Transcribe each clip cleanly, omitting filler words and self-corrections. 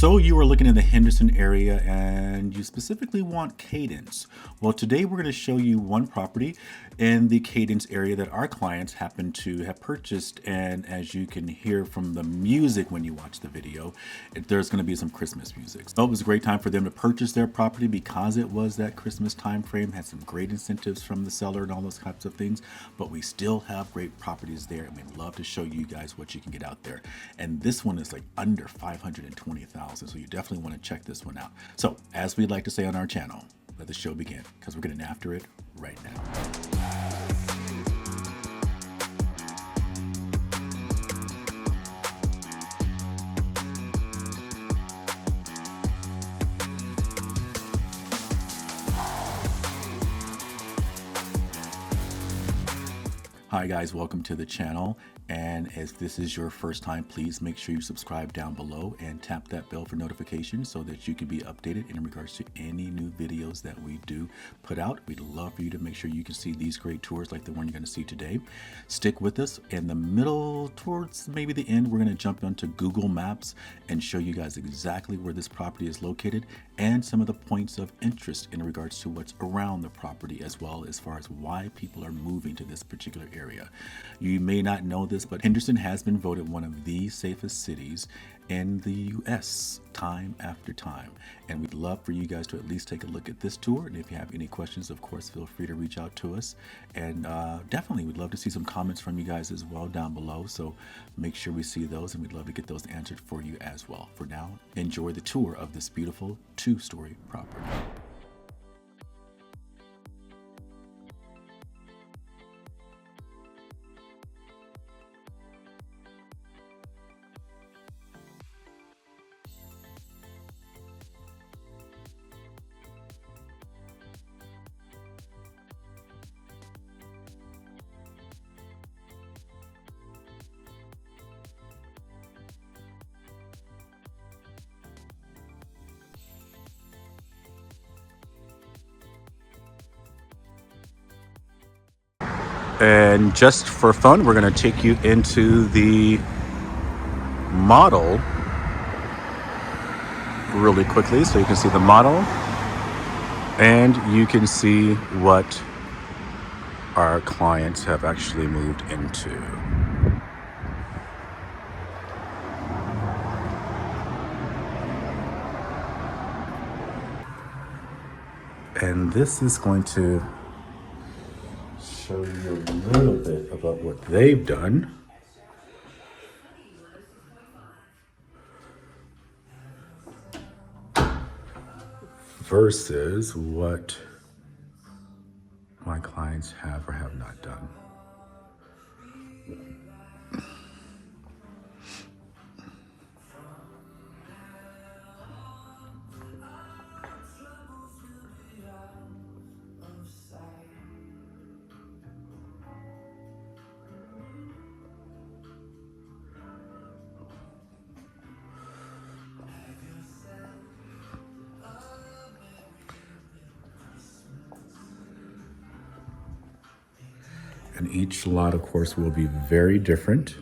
So you are looking in the Henderson area and you specifically want Cadence. Well, today we're going to show you one property in the Cadence area that our clients happen to have purchased. And as you can hear from the music when you watch the video, there's going to be some Christmas music. So it was a great time for them to purchase their property because it was that Christmas time frame, had some great incentives from the seller and all those types of things. But we still have great properties there and we'd love to show you guys what you can get out there. And this one is like under 520,000. So you definitely want to check this one out. So as we'd like to say on our channel, let the show begin because we're getting after it right now. Hi guys, welcome to the channel. And if this is your first time, please make sure you subscribe down below and tap that bell for notifications so that you can be updated in regards to any new videos that we do put out. We'd love for you to make sure you can see these great tours like the one you're going to see today. Stick with us. In the middle, towards maybe the end, we're going to jump onto Google Maps and show you guys exactly where this property is located and some of the points of interest in regards to what's around the property, as well as far as why people are moving to this particular area. You may not know this, but Henderson has been voted one of the safest cities in the US time after time. And we'd love for you guys to at least take a look at this tour. And if you have any questions, of course, feel free to reach out to us. And definitely we'd love to see some comments from you guys as well down below. So make sure we see those and we'd love to get those answered for you as well. For now, enjoy the tour of this beautiful two-story property. And just for fun, we're going to take you into the model really quickly so you can see the model and you can see what our clients have actually moved into. And this is going to show you a little bit about what they've done. Versus what my clients have or have not done. And each lot, of course, will be very different.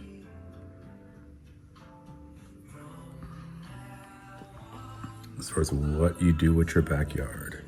As far as what you do with your backyard.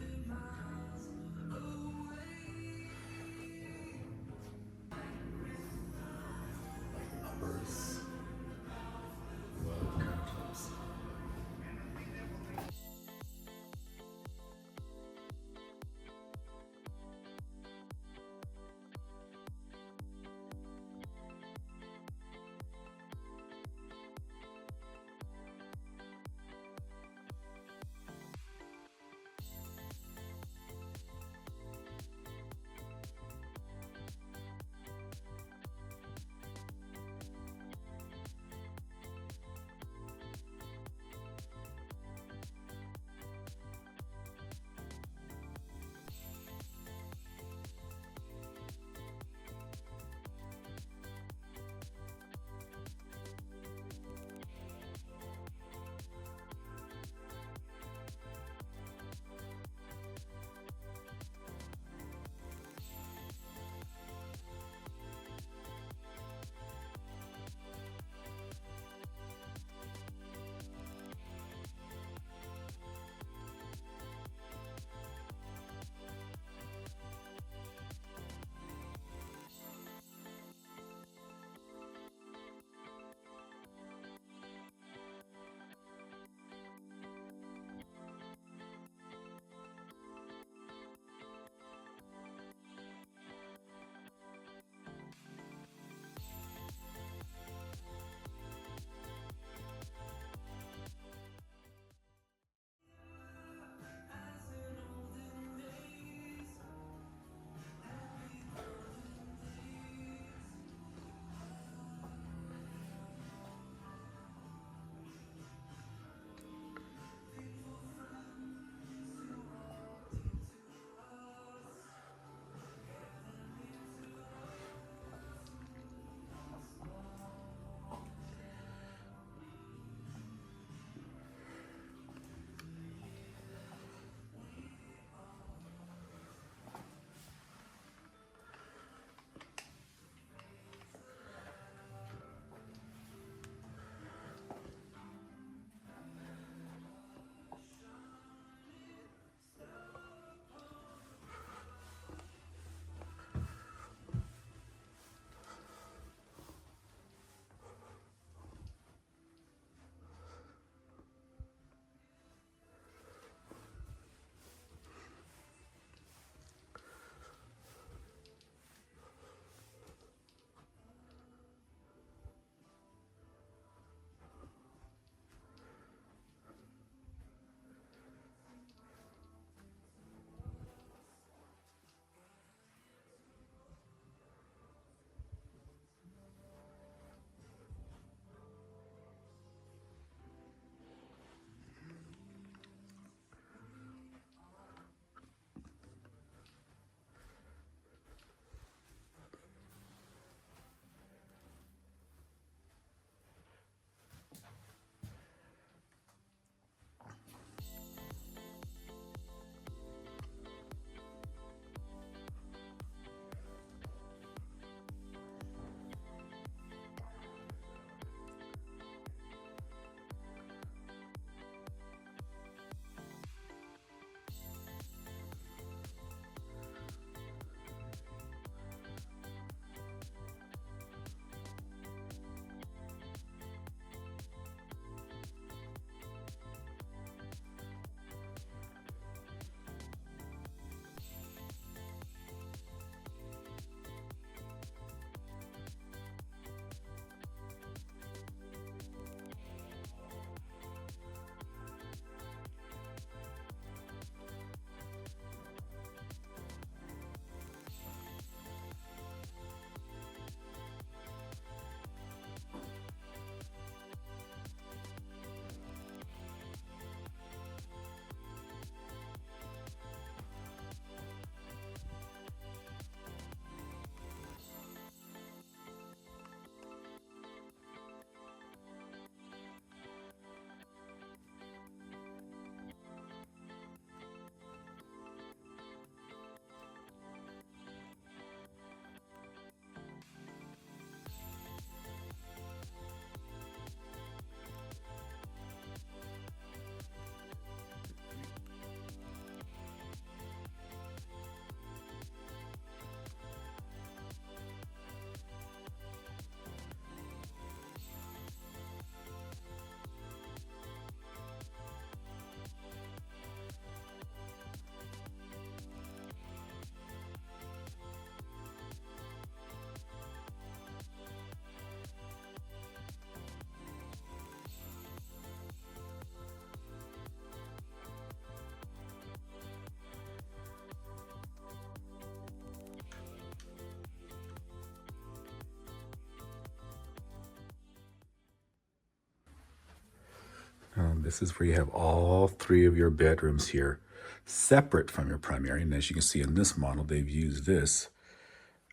This is where you have all three of your bedrooms here, separate from your primary. And as you can see in this model, they've used this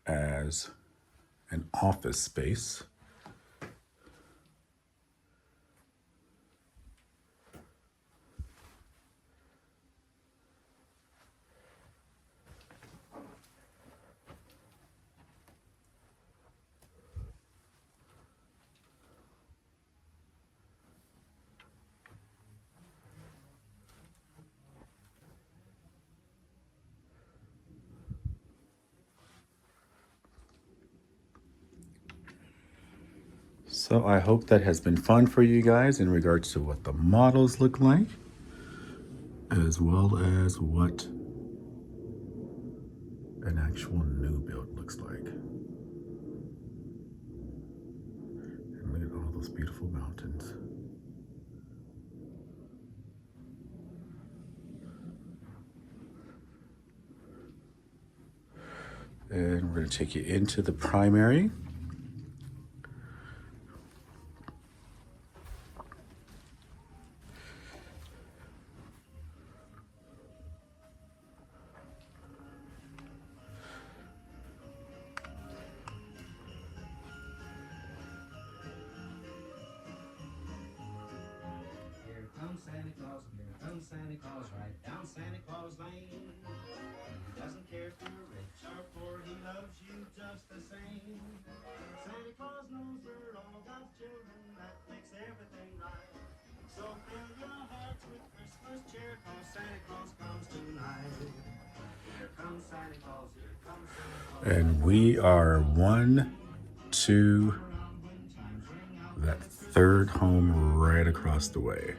as an office space. So I hope that has been fun for you guys in regards to what the models look like, as well as what an actual new build looks like. And look at all those beautiful mountains. And we're going to take you into the primary. Santa Claus, here comes Santa Claus, right down Santa Claus Lane. He doesn't care if you're rich or poor, he loves you just the same. Santa Claus knows we're all God's children, that makes everything right. So fill your hearts with Christmas cheer, cause Santa Claus comes tonight. Here comes Santa Claus, here comes Santa Claus. And we are 1, 2, that third home right across the way.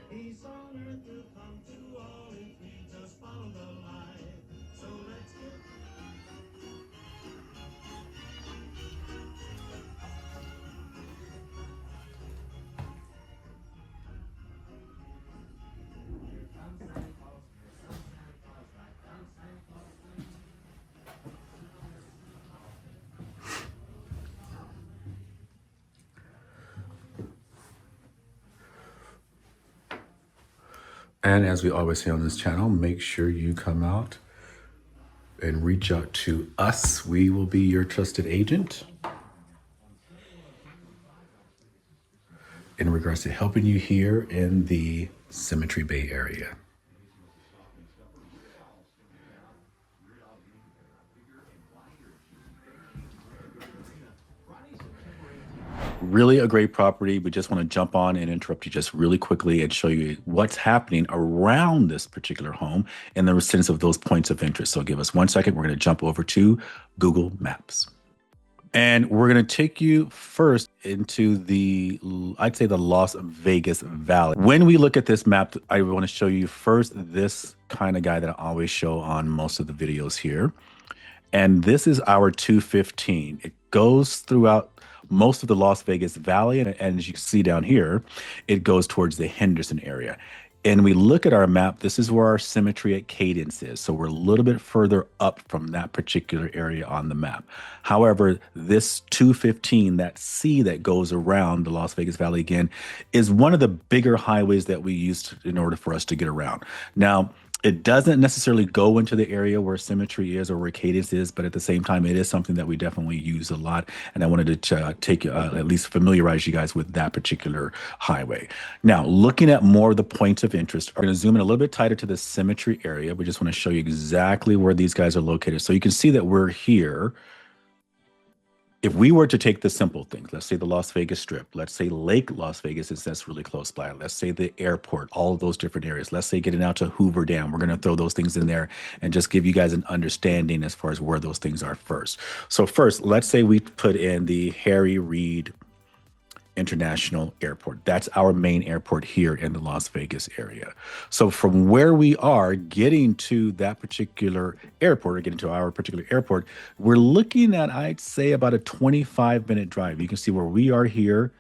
And as we always say on this channel, make sure you come out and reach out to us. We will be your trusted agent in regards to helping you here in the Cemetery Bay area. Really a great property. We just want to jump on and interrupt you just really quickly and show you what's happening around this particular home in the sense of those points of interest. So give us 1 second. We're going to jump over to Google Maps. And we're going to take you first into I'd say the Las Vegas Valley. When we look at this map, I want to show you first this kind of guy that I always show on most of the videos here. And this is our 215. It goes throughout most of the Las Vegas Valley. And as you can see down here, it goes towards the Henderson area. And we look at our map, this is where our cemetery at Cadence is. So we're a little bit further up from that particular area on the map. However, this 215, that C that goes around the Las Vegas Valley again, is one of the bigger highways that we use in order for us to get around. Now, it doesn't necessarily go into the area where cemetery is or where Cadence is, but at the same time, it is something that we definitely use a lot. And I wanted to take at least familiarize you guys with that particular highway. Now, looking at more of the points of interest, we're going to zoom in a little bit tighter to the cemetery area. We just want to show you exactly where these guys are located. So you can see that we're here. If we were to take the simple things, let's say the Las Vegas Strip, let's say Lake Las Vegas, since that's really close by, let's say the airport, all of those different areas, let's say getting out to Hoover Dam, we're going to throw those things in there and just give you guys an understanding as far as where those things are first. So first, let's say we put in the Harry Reid International Airport. That's our main airport here in the Las Vegas area. So from where we are getting to that particular airport or getting to our particular airport, we're looking at, I'd say, about a 25-minute drive. You can see where we are here.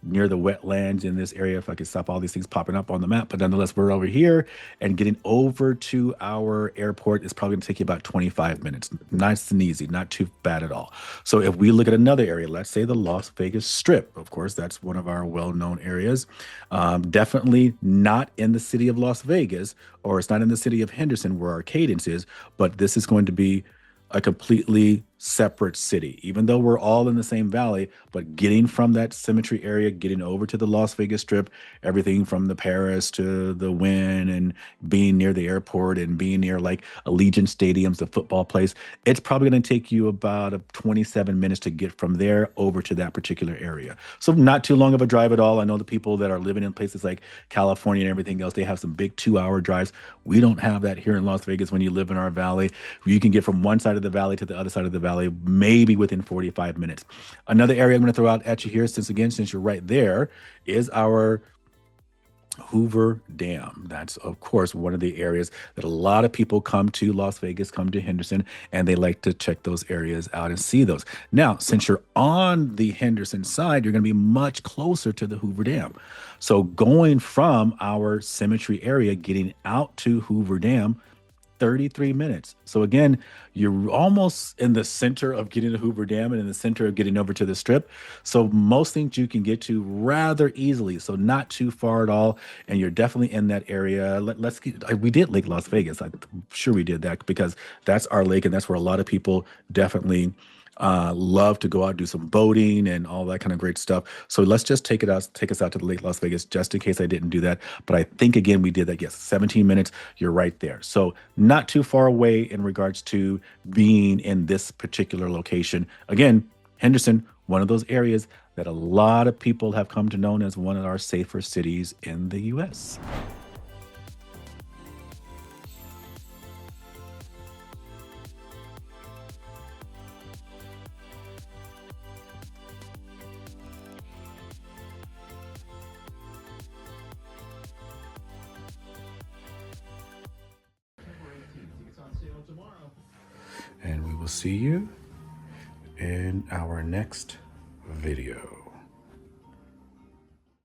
near the wetlands in this area, if I could stop all these things popping up on the map. But nonetheless, we're over here, and getting over to our airport is probably going to take you about 25 minutes. Nice and easy, not too bad at all. So if we look at another area, let's say the Las Vegas Strip, of course, that's one of our well-known areas. Definitely not in the city of Las Vegas, or it's not in the city of Henderson where our Cadence is, but this is going to be a completely separate city, even though we're all in the same valley. But getting from that Symmetry area, getting over to the Las Vegas Strip, everything from the Paris to the Wynn, and being near the airport and being near like Allegiant Stadiums, the football place, it's probably going to take you about 27 minutes to get from there over to that particular area. So not too long of a drive at all. I know the people that are living in places like California and everything else, they have some big 2-hour drives. We don't have that here in Las Vegas. When you live in our valley, you can get from one side of the valley to the other side of the valley maybe within 45 minutes. Another area I'm going to throw out at you here, since you're right there, is our Hoover Dam. That's, of course, one of the areas that a lot of people come to Las Vegas, come to Henderson, and they like to check those areas out and see those. Now, since you're on the Henderson side, you're going to be much closer to the Hoover Dam. So going from our Symmetry area, getting out to Hoover Dam, 33 minutes. So again, you're almost in the center of getting to Hoover Dam and in the center of getting over to the Strip. So most things you can get to rather easily. So not too far at all. And you're definitely in that area. We did Lake Las Vegas. I'm sure we did that because that's our lake, and that's where a lot of people definitely love to go out, do some boating and all that kind of great stuff. So let's just take us out to the Lake Las Vegas, just in case I didn't do that. But I think, again, we did that. Yes, 17 minutes. You're right there. So not too far away in regards to being in this particular location. Again, Henderson, one of those areas that a lot of people have come to know as one of our safer cities in the U.S. And we will see you in our next video.